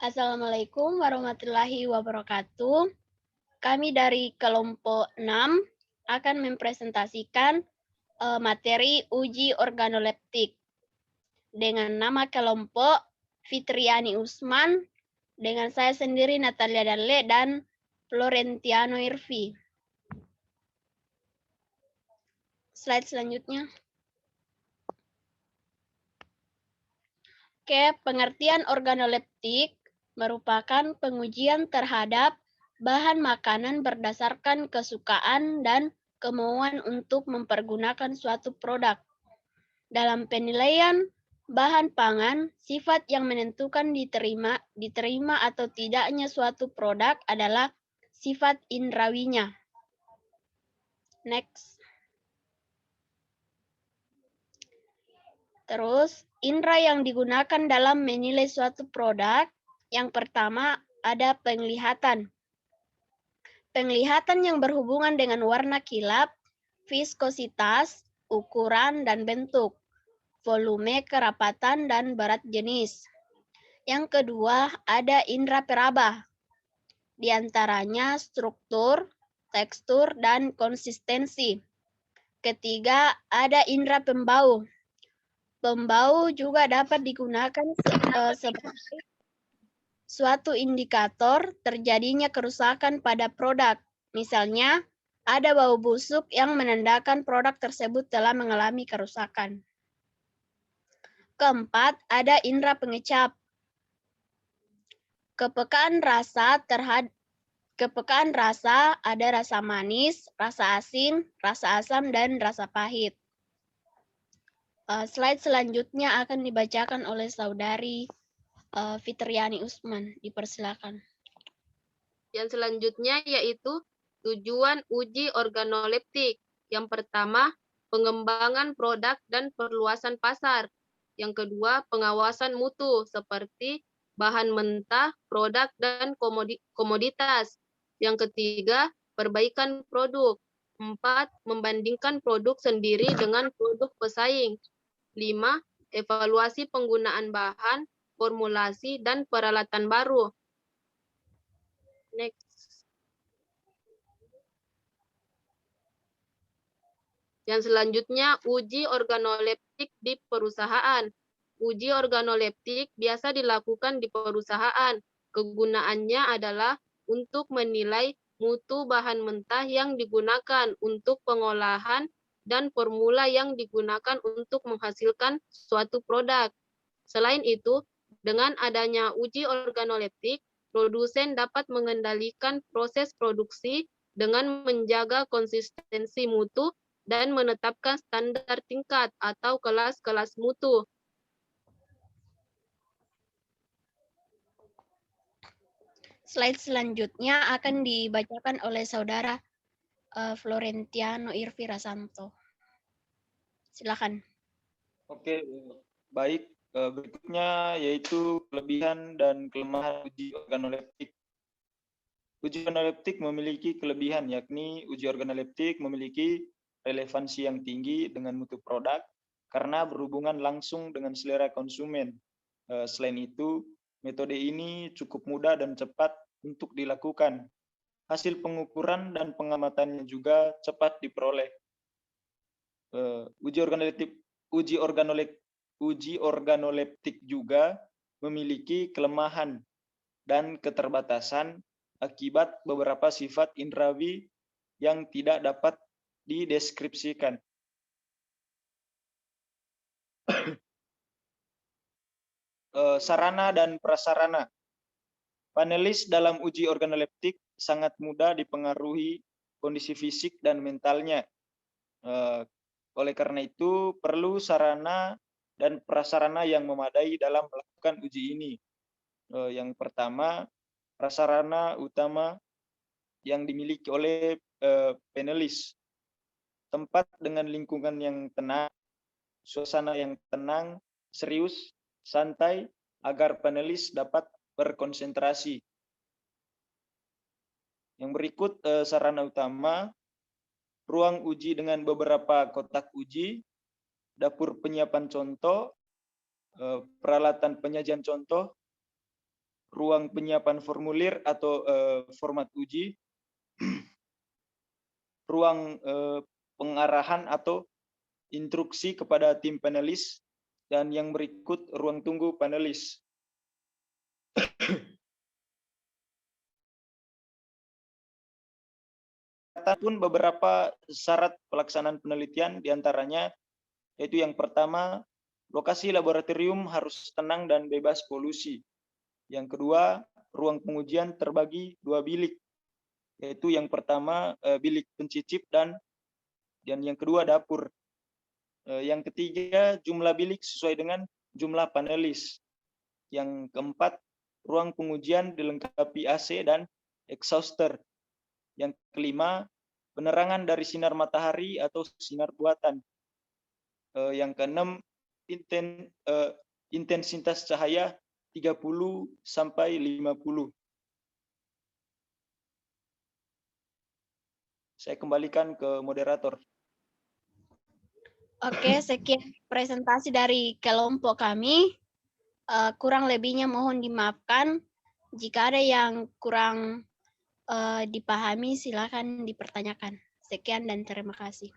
Assalamualaikum warahmatullahi wabarakatuh. Kami dari kelompok 6 akan mempresentasikan materi uji organoleptik dengan nama kelompok Fitriani Usman, dengan saya sendiri Natalia Dalle dan Florentiano Irvi. Slide selanjutnya. Oke, pengertian organoleptik merupakan pengujian terhadap bahan makanan berdasarkan kesukaan dan kemauan untuk mempergunakan suatu produk. Dalam penilaian bahan pangan, sifat yang menentukan diterima atau tidaknya suatu produk adalah sifat indrawinya. Next. Terus, indera yang digunakan dalam menilai suatu produk, yang pertama ada penglihatan. Penglihatan yang berhubungan dengan warna kilap, viskositas, ukuran dan bentuk, volume, kerapatan, dan berat jenis. Yang kedua ada indera peraba, di antaranya struktur, tekstur, dan konsistensi. Ketiga ada indera pembau. Pembau juga dapat digunakan sebagai suatu indikator terjadinya kerusakan pada produk. Misalnya, ada bau busuk yang menandakan produk tersebut telah mengalami kerusakan. Keempat, ada indera pengecap. Kepekaan rasa ada rasa manis, rasa asin, rasa asam, dan rasa pahit. Slide selanjutnya akan dibacakan oleh saudari Fitriani Usman. Dipersilakan. Yang selanjutnya yaitu tujuan uji organoleptik. Yang pertama, pengembangan produk dan perluasan pasar. Yang kedua, pengawasan mutu seperti bahan mentah, produk, dan komoditas. Yang ketiga, perbaikan produk. 4. Membandingkan produk sendiri dengan produk pesaing. 5. Evaluasi penggunaan bahan, formulasi, dan peralatan baru. Next. Yang selanjutnya, uji organoleptik di perusahaan. Uji organoleptik biasa dilakukan di perusahaan. Kegunaannya adalah untuk menilai mutu bahan mentah yang digunakan untuk pengolahan dan formula yang digunakan untuk menghasilkan suatu produk. Selain itu, dengan adanya uji organoleptik, produsen dapat mengendalikan proses produksi dengan menjaga konsistensi mutu dan menetapkan standar tingkat atau kelas-kelas mutu. Slide selanjutnya akan dibacakan oleh saudara Florentiano Irvi Rasanto. Silakan. Oke, baik. Berikutnya yaitu kelebihan dan kelemahan uji organoleptik. Uji organoleptik memiliki kelebihan, yakni uji organoleptik memiliki relevansi yang tinggi dengan mutu produk karena berhubungan langsung dengan selera konsumen. Selain itu, metode ini cukup mudah dan cepat untuk dilakukan. Hasil pengukuran dan pengamatannya juga cepat diperoleh. Uji organoleptik juga memiliki kelemahan dan keterbatasan akibat beberapa sifat indrawi yang tidak dapat dideskripsikan. Sarana dan prasarana. Panelis dalam uji organoleptik sangat mudah dipengaruhi kondisi fisik dan mentalnya. Oleh karena itu, perlu sarana dan prasarana yang memadai dalam melakukan uji ini. Yang pertama, prasarana utama yang dimiliki oleh panelis. Tempat dengan lingkungan yang tenang, suasana yang tenang, serius, santai, agar panelis dapat berkonsentrasi. Yang berikut sarana utama, ruang uji dengan beberapa kotak uji, dapur penyiapan contoh, peralatan penyajian contoh, ruang penyiapan formulir atau format uji, ruang pengarahan atau instruksi kepada tim panelis, dan yang berikut ruang tunggu panelis. Pun beberapa syarat pelaksanaan penelitian, diantaranya yaitu yang pertama, lokasi laboratorium harus tenang dan bebas polusi. Yang kedua, ruang pengujian terbagi 2 bilik, yaitu yang pertama bilik pencicip dan yang kedua dapur. Yang ketiga, jumlah bilik sesuai dengan jumlah panelis. Yang keempat, ruang pengujian dilengkapi AC dan exhauster. Yang kelima, penerangan dari sinar matahari atau sinar buatan. Yang keenam, intensitas cahaya 30 sampai 50. Saya kembalikan ke moderator. Oke, sekian presentasi dari kelompok kami. Kurang lebihnya mohon dimaafkan. Jika ada yang kurang dipahami, silakan dipertanyakan. Sekian dan terima kasih.